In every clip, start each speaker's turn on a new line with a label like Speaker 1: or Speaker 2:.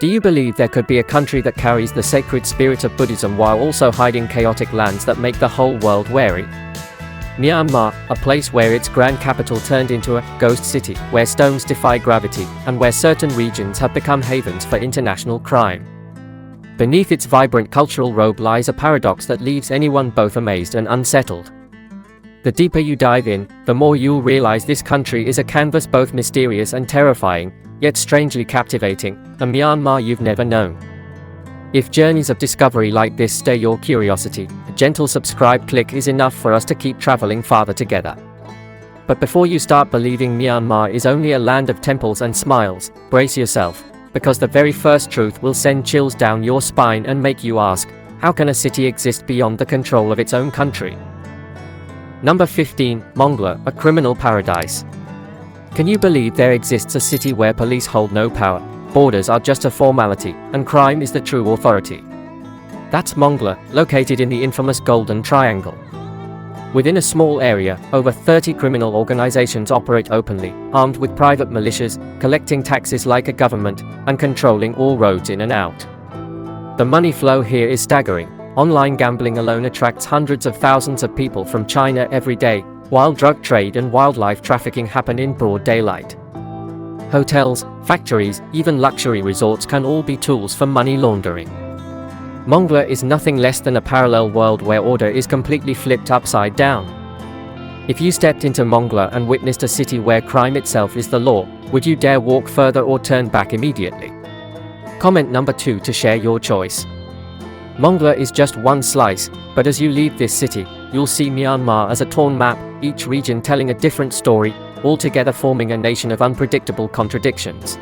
Speaker 1: Do you believe there could be a country that carries the sacred spirit of Buddhism while also hiding chaotic lands that make the whole world wary? Myanmar, a place where its grand capital turned into a ghost city, where stones defy gravity, and where certain regions have become havens for international crime. Beneath its vibrant cultural robe lies a paradox that leaves anyone both amazed and unsettled. The deeper you dive in, the more you'll realize this country is a canvas both mysterious and terrifying, yet strangely captivating, a Myanmar you've never known. If journeys of discovery like this stir your curiosity, a gentle subscribe click is enough for us to keep traveling farther together. But before you start believing Myanmar is only a land of temples and smiles, brace yourself, because the very first truth will send chills down your spine and make you ask, how can a city exist beyond the control of its own country? Number 15, Mongla, a criminal paradise. Can you believe there exists a city where police hold no power, borders are just a formality, and crime is the true authority? That's Mongla, located in the infamous Golden Triangle. Within a small area, over 30 criminal organizations operate openly, armed with private militias, collecting taxes like a government, and controlling all roads in and out. The money flow here is staggering. Online gambling alone attracts hundreds of thousands of people from China every day, while drug trade and wildlife trafficking happen in broad daylight. Hotels, factories, even luxury resorts can all be tools for money laundering. Mongla is nothing less than a parallel world where order is completely flipped upside down. If you stepped into Mongla and witnessed a city where crime itself is the law, would you dare walk further or turn back immediately? Comment number 2 to share your choice. Mongla is just one slice, but as you leave this city, you'll see Myanmar as a torn map, each region telling a different story, all together forming a nation of unpredictable contradictions.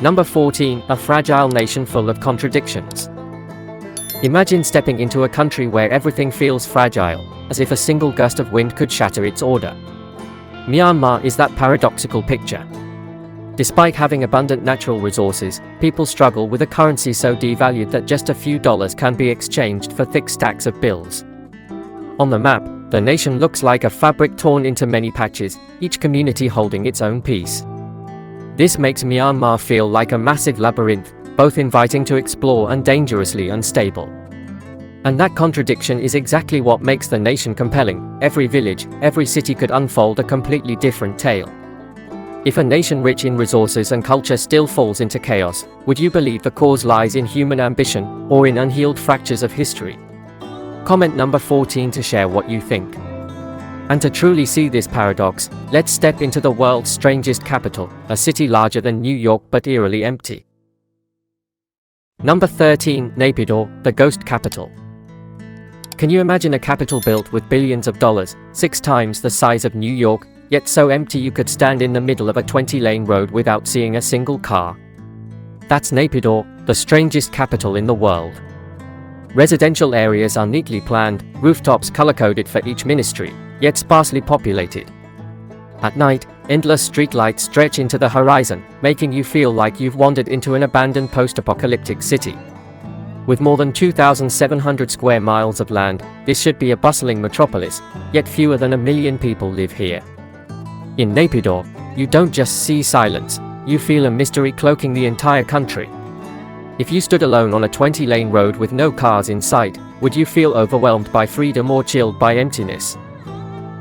Speaker 1: Number 14, a fragile nation full of contradictions. Imagine stepping into a country where everything feels fragile, as if a single gust of wind could shatter its order. Myanmar is that paradoxical picture. Despite having abundant natural resources, people struggle with a currency so devalued that just a few dollars can be exchanged for thick stacks of bills. On the map, the nation looks like a fabric torn into many patches, each community holding its own piece. This makes Myanmar feel like a massive labyrinth, both inviting to explore and dangerously unstable. And that contradiction is exactly what makes the nation compelling. Every village, every city could unfold a completely different tale. If a nation rich in resources and culture still falls into chaos, would you believe the cause lies in human ambition, or in unhealed fractures of history? Comment number 14 to share what you think. And to truly see this paradox, let's step into the world's strangest capital, a city larger than New York but eerily empty. Number 13, Naypyidaw, the ghost capital. Can you imagine a capital built with billions of dollars, 6 times the size of New York, yet so empty you could stand in the middle of a 20-lane road without seeing a single car? That's Naypyidaw, the strangest capital in the world. Residential areas are neatly planned, rooftops color-coded for each ministry, yet sparsely populated. At night, endless streetlights stretch into the horizon, making you feel like you've wandered into an abandoned post-apocalyptic city. With more than 2,700 square miles of land, this should be a bustling metropolis, yet fewer than 1 million people live here. In Naypyidaw, you don't just see silence, you feel a mystery cloaking the entire country. If you stood alone on a 20-lane road with no cars in sight, would you feel overwhelmed by freedom or chilled by emptiness?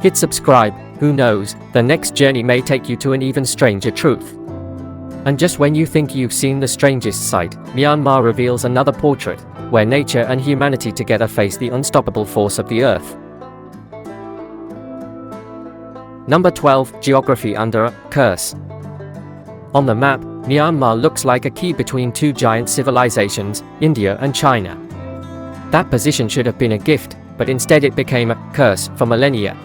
Speaker 1: Hit subscribe, who knows, the next journey may take you to an even stranger truth. And just when you think you've seen the strangest sight, Myanmar reveals another portrait, where nature and humanity together face the unstoppable force of the earth. Number 12, geography under a curse. On the map, Myanmar looks like a key between 2 giant civilizations, India and China. That position should have been a gift, but instead it became a curse for millennia.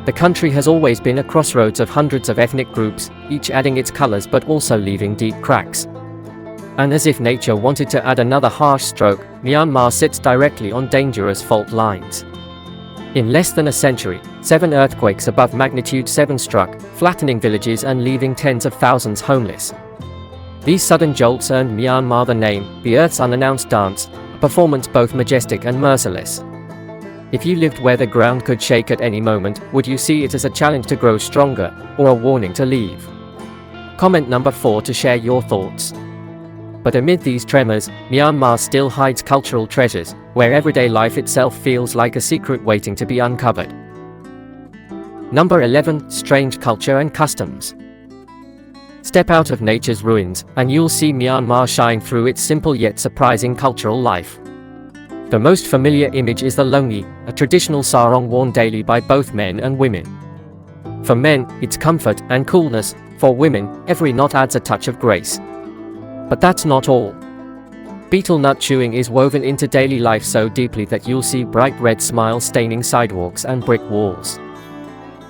Speaker 1: The country has always been a crossroads of hundreds of ethnic groups, each adding its colors but also leaving deep cracks. And as if nature wanted to add another harsh stroke, Myanmar sits directly on dangerous fault lines. In less than a century, 7 earthquakes above magnitude 7 struck, flattening villages and leaving tens of thousands homeless. These sudden jolts earned Myanmar the name, the Earth's unannounced dance, a performance both majestic and merciless. If you lived where the ground could shake at any moment, would you see it as a challenge to grow stronger, or a warning to leave? Comment number 4 to share your thoughts. But amid these tremors, Myanmar still hides cultural treasures, where everyday life itself feels like a secret waiting to be uncovered. Number 11. Strange culture and customs. Step out of nature's ruins, and you'll see Myanmar shine through its simple yet surprising cultural life. The most familiar image is the longi, a traditional sarong worn daily by both men and women. For men, it's comfort and coolness. For women, every knot adds a touch of grace. But that's not all. Betel nut chewing is woven into daily life so deeply that you'll see bright red smiles staining sidewalks and brick walls.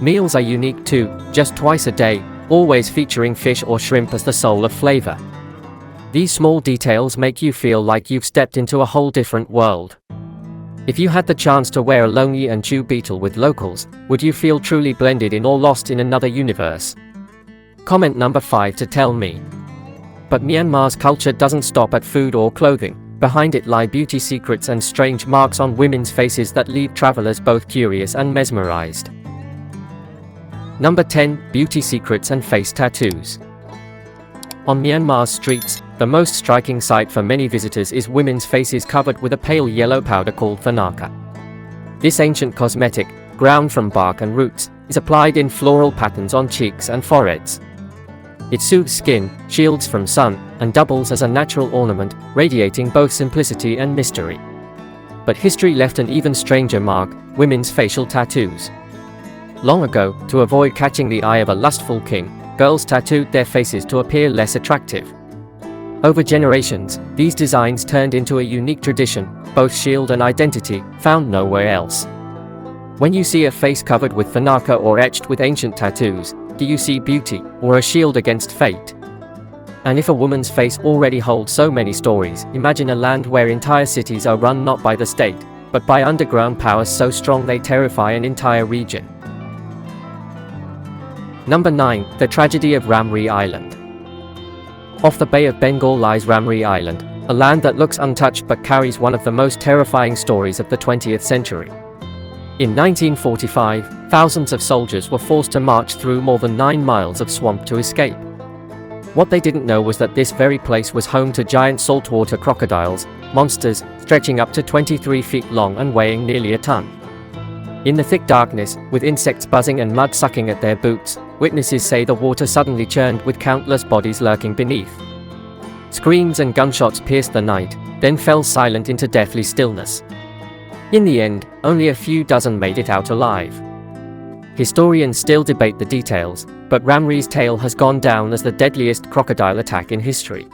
Speaker 1: Meals are unique too, just twice a day, always featuring fish or shrimp as the soul of flavor. These small details make you feel like you've stepped into a whole different world. If you had the chance to wear a longi and chew betel with locals, would you feel truly blended in or lost in another universe? Comment number 5 to tell me. But Myanmar's culture doesn't stop at food or clothing. Behind it lie beauty secrets and strange marks on women's faces that leave travelers both curious and mesmerized. Number 10. Beauty secrets and face tattoos. On Myanmar's streets, the most striking sight for many visitors is women's faces covered with a pale yellow powder called thanaka. This ancient cosmetic, ground from bark and roots, is applied in floral patterns on cheeks and foreheads. It soothes skin, shields from sun, and doubles as a natural ornament, radiating both simplicity and mystery. But history left an even stranger mark: women's facial tattoos. Long ago, to avoid catching the eye of a lustful king, girls tattooed their faces to appear less attractive. Over generations, these designs turned into a unique tradition, both shield and identity, found nowhere else. When you see a face covered with thanaka or etched with ancient tattoos, do you see beauty, or a shield against fate? And if a woman's face already holds so many stories, imagine a land where entire cities are run not by the state, but by underground powers so strong they terrify an entire region. Number 9. The tragedy of Ramri Island. Off the Bay of Bengal lies Ramri Island, a land that looks untouched but carries one of the most terrifying stories of the 20th century. In 1945, thousands of soldiers were forced to march through more than 9 miles of swamp to escape. What they didn't know was that this very place was home to giant saltwater crocodiles, monsters stretching up to 23 feet long and weighing nearly a ton. In the thick darkness, with insects buzzing and mud sucking at their boots, witnesses say the water suddenly churned with countless bodies lurking beneath. Screams and gunshots pierced the night, then fell silent into deathly stillness. In the end, only a few dozen made it out alive. Historians still debate the details, but Ramri's tale has gone down as the deadliest crocodile attack in history.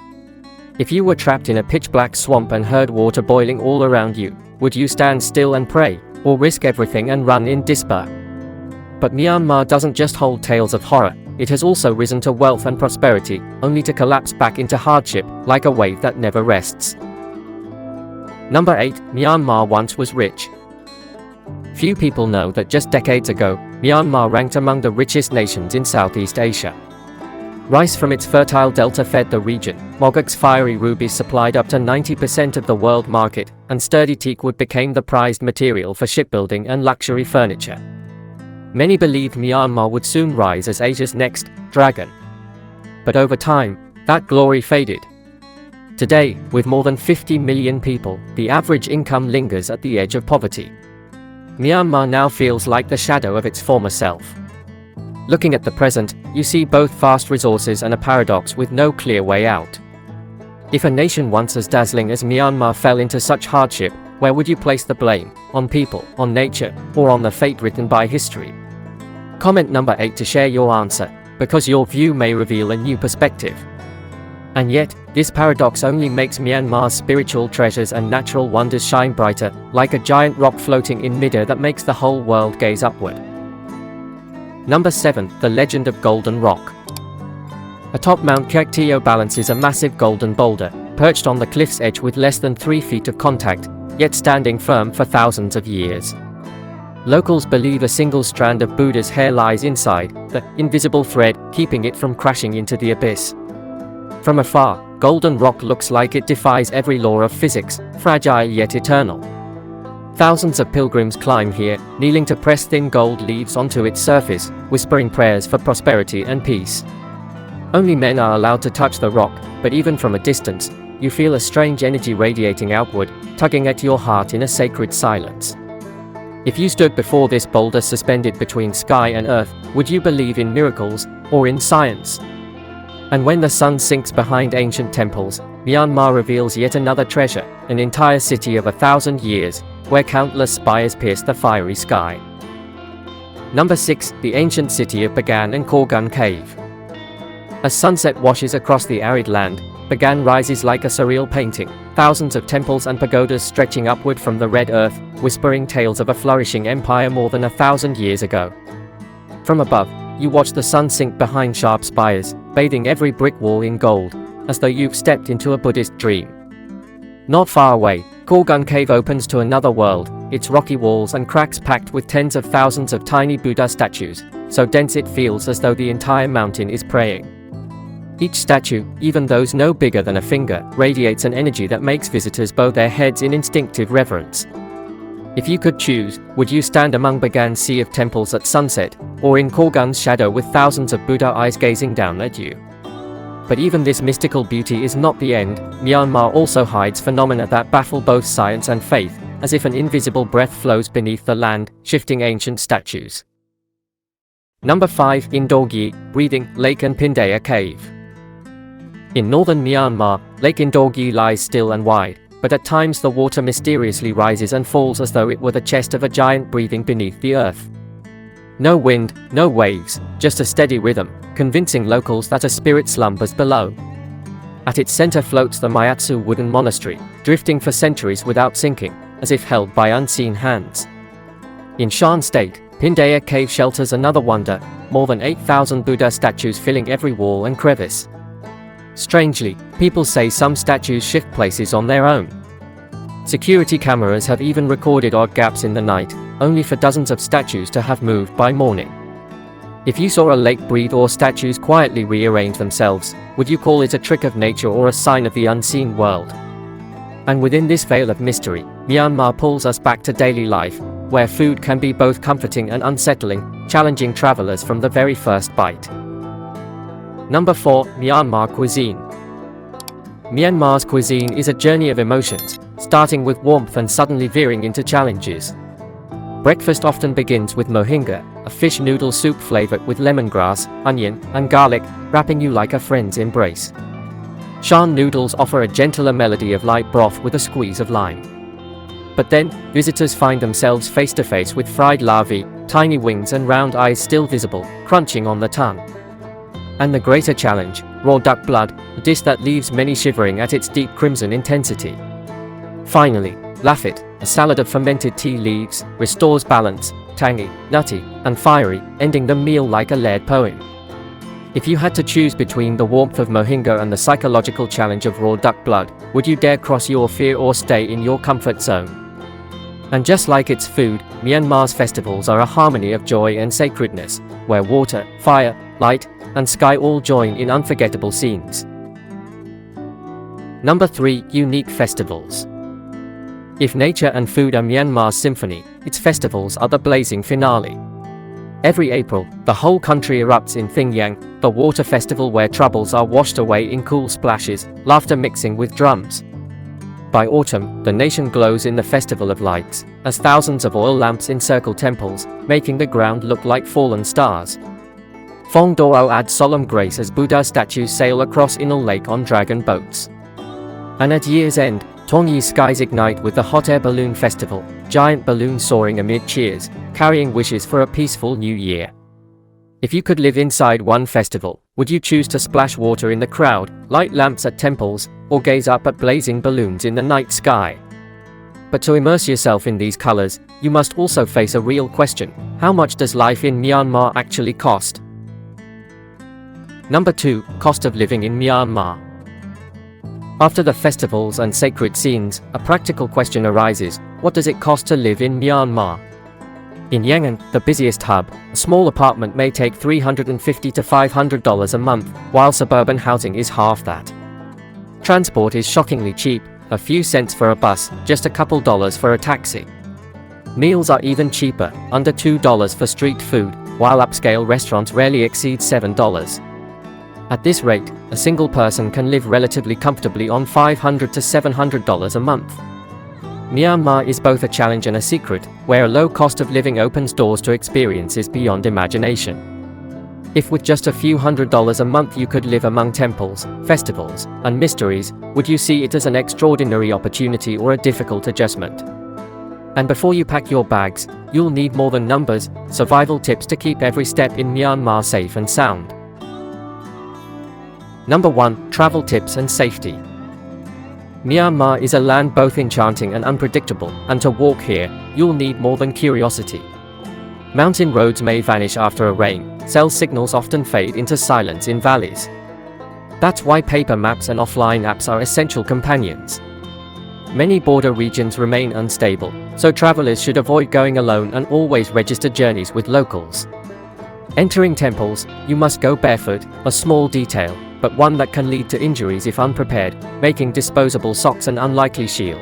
Speaker 1: If you were trapped in a pitch-black swamp and heard water boiling all around you, would you stand still and pray, or risk everything and run in despair? But Myanmar doesn't just hold tales of horror, it has also risen to wealth and prosperity, only to collapse back into hardship, like a wave that never rests. Number 8. Myanmar once was rich. Few people know that just decades ago, Myanmar ranked among the richest nations in Southeast Asia. Rice from its fertile delta fed the region, Mogok's fiery rubies supplied up to 90% of the world market, and sturdy teakwood became the prized material for shipbuilding and luxury furniture. Many believed Myanmar would soon rise as Asia's next dragon. But over time, that glory faded. Today, with more than 50 million people, the average income lingers at the edge of poverty. Myanmar now feels like the shadow of its former self. Looking at the present, you see both vast resources and a paradox with no clear way out. If a nation once as dazzling as Myanmar fell into such hardship, where would you place the blame? On people, on nature, or on the fate written by history? Comment number 8 to share your answer, because your view may reveal a new perspective. And yet, this paradox only makes Myanmar's spiritual treasures and natural wonders shine brighter, like a giant rock floating in midair that makes the whole world gaze upward. Number 7. The Legend of Golden Rock. Atop Mount Kyaiktiyo balances a massive golden boulder, perched on the cliff's edge with less than 3 feet of contact, yet standing firm for thousands of years. Locals believe a single strand of Buddha's hair lies inside, the invisible thread, keeping it from crashing into the abyss. From afar, Golden Rock looks like it defies every law of physics, fragile yet eternal. Thousands of pilgrims climb here, kneeling to press thin gold leaves onto its surface, whispering prayers for prosperity and peace. Only men are allowed to touch the rock, but even from a distance, you feel a strange energy radiating outward, tugging at your heart in a sacred silence. If you stood before this boulder suspended between sky and earth, would you believe in miracles, or in science? And when the sun sinks behind ancient temples, Myanmar reveals yet another treasure, an entire city of 1,000 years, where countless spires pierce the fiery sky. Number 6. The ancient city of Bagan and Korgun Cave. As sunset washes across the arid land, Bagan rises like a surreal painting, thousands of temples and pagodas stretching upward from the red earth, whispering tales of a flourishing empire more than 1,000 years ago. From above, you watch the sun sink behind sharp spires, bathing every brick wall in gold, as though you've stepped into a Buddhist dream. Not far away, Korgun Cave opens to another world, its rocky walls and cracks packed with tens of thousands of tiny Buddha statues, so dense it feels as though the entire mountain is praying. Each statue, even those no bigger than a finger, radiates an energy that makes visitors bow their heads in instinctive reverence. If you could choose, would you stand among Bagan's sea of temples at sunset, or in Korgun's shadow with thousands of Buddha eyes gazing down at you? But even this mystical beauty is not the end. Myanmar also hides phenomena that baffle both science and faith, as if an invisible breath flows beneath the land, shifting ancient statues. Number 5. Indorgyi, Breathing Lake and Pindaya Cave. In northern Myanmar, Lake Indorgyi lies still and wide, but at times the water mysteriously rises and falls as though it were the chest of a giant breathing beneath the earth. No wind, no waves, just a steady rhythm, convincing locals that a spirit slumbers below. At its center floats the Myatsu wooden monastery, drifting for centuries without sinking, as if held by unseen hands. In Shan State, Pindaya Cave shelters another wonder, more than 8,000 Buddha statues filling every wall and crevice. Strangely, people say some statues shift places on their own. Security cameras have even recorded odd gaps in the night, only for dozens of statues to have moved by morning. If you saw a lake breathe or statues quietly rearrange themselves, would you call it a trick of nature or a sign of the unseen world? And within this veil of mystery, Myanmar pulls us back to daily life, where food can be both comforting and unsettling, challenging travelers from the very first bite. Number 4. Myanmar Cuisine. Myanmar's cuisine is a journey of emotions, starting with warmth and suddenly veering into challenges. Breakfast often begins with mohinga, a fish noodle soup flavored with lemongrass, onion, and garlic, wrapping you like a friend's embrace. Shan noodles offer a gentler melody of light broth with a squeeze of lime. But then, visitors find themselves face to face with fried larvae, tiny wings and round eyes still visible, crunching on the tongue. And the greater challenge, raw duck blood, a dish that leaves many shivering at its deep crimson intensity. Finally, laffit, a salad of fermented tea leaves, restores balance, tangy, nutty, and fiery, ending the meal like a layered poem. If you had to choose between the warmth of mohinga and the psychological challenge of raw duck blood, would you dare cross your fear or stay in your comfort zone? And just like its food, Myanmar's festivals are a harmony of joy and sacredness, where water, fire, light, and sky all join in unforgettable scenes. Number 3. Unique festivals. If nature and food are Myanmar's symphony, its festivals are the blazing finale. Every April, the whole country erupts in Thingyang, the water festival where troubles are washed away in cool splashes, laughter mixing with drums. By autumn, the nation glows in the festival of lights, as thousands of oil lamps encircle temples, making the ground look like fallen stars. Phong Doro adds solemn grace as Buddha statues sail across Inal Lake on dragon boats. And at year's end, Tongyi skies ignite with the hot air balloon festival, giant balloons soaring amid cheers, carrying wishes for a peaceful new year. If you could live inside one festival, would you choose to splash water in the crowd, light lamps at temples, or gaze up at blazing balloons in the night sky? But to immerse yourself in these colors, you must also face a real question: how much does life in Myanmar actually cost? Number 2. Cost of living in Myanmar. After the festivals and sacred scenes, a practical question arises: what does it cost to live in Myanmar? In Yangon, the busiest hub, a small apartment may take $350 to $500 a month, while suburban housing is half that. Transport is shockingly cheap, a few cents for a bus, just a couple dollars for a taxi. Meals are even cheaper, under $2 for street food, while upscale restaurants rarely exceed $7. At this rate, a single person can live relatively comfortably on $500 to $700 a month. Myanmar is both a challenge and a secret, where a low cost of living opens doors to experiences beyond imagination. If with just a few $100s a month you could live among temples, festivals, and mysteries, would you see it as an extraordinary opportunity or a difficult adjustment? And before you pack your bags, you'll need more than numbers, survival tips to keep every step in Myanmar safe and sound. Number 1. Travel tips and safety. Myanmar is a land both enchanting and unpredictable, and to walk here, you'll need more than curiosity. Mountain roads may vanish after a rain, cell signals often fade into silence in valleys. That's why paper maps and offline apps are essential companions. Many border regions remain unstable, so travelers should avoid going alone and always register journeys with locals. Entering temples, you must go barefoot, a small detail, but one that can lead to injuries if unprepared, making disposable socks an unlikely shield.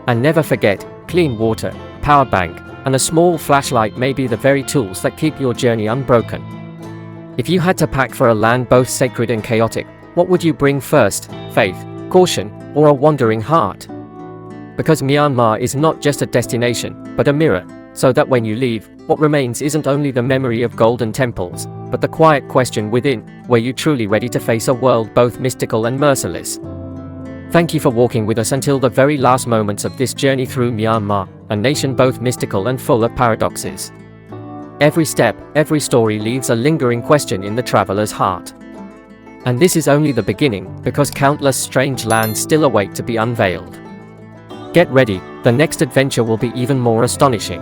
Speaker 1: And never forget, clean water, power bank, and a small flashlight may be the very tools that keep your journey unbroken. If you had to pack for a land both sacred and chaotic, what would you bring first? Faith, caution, or a wandering heart? Because Myanmar is not just a destination, but a mirror, so that when you leave, what remains isn't only the memory of golden temples, but the quiet question within, were you truly ready to face a world both mystical and merciless? Thank you for walking with us until the very last moments of this journey through Myanmar, a nation both mystical and full of paradoxes. Every step, every story leaves a lingering question in the traveler's heart. And this is only the beginning, because countless strange lands still await to be unveiled. Get ready, the next adventure will be even more astonishing.